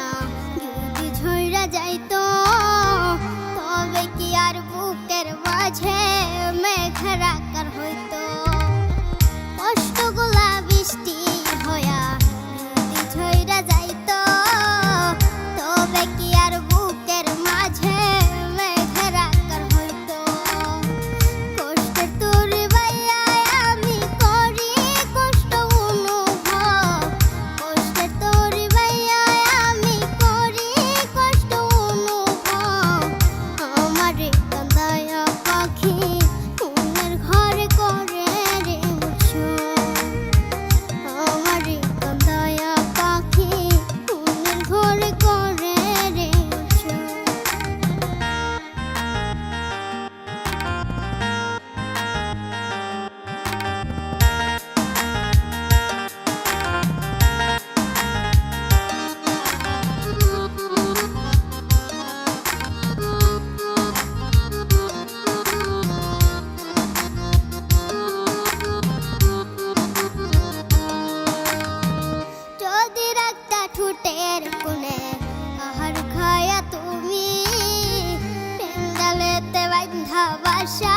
হইয়া যদি ঝইরা যাইতো, তবে কি আর বুকের মাঝে মেঘের আকার হইতো। কষ্টগুলা বৃষ্টি হইয়া যদি ঝইরা যাইতো, তবে কি আর বুকের মাঝে মেঘের আকার হইতো। কষ্টের তোরে বাইয়া আমি করি কষ্ট অনুভব, কষ্টের তোরে বাইয়া আমি করি কষ্ট অনুভব। আমারে কান্দায়া পাখি মনের ঘরে করে রে উৎসব, আমারে কান্দায়া পাখি মনের ঘরে করে রে উৎসব। যদি রাখতা ঠোঁটের কোণে আহার খায়া তুমি, পেন্ডালেতে বাঁধা বাসা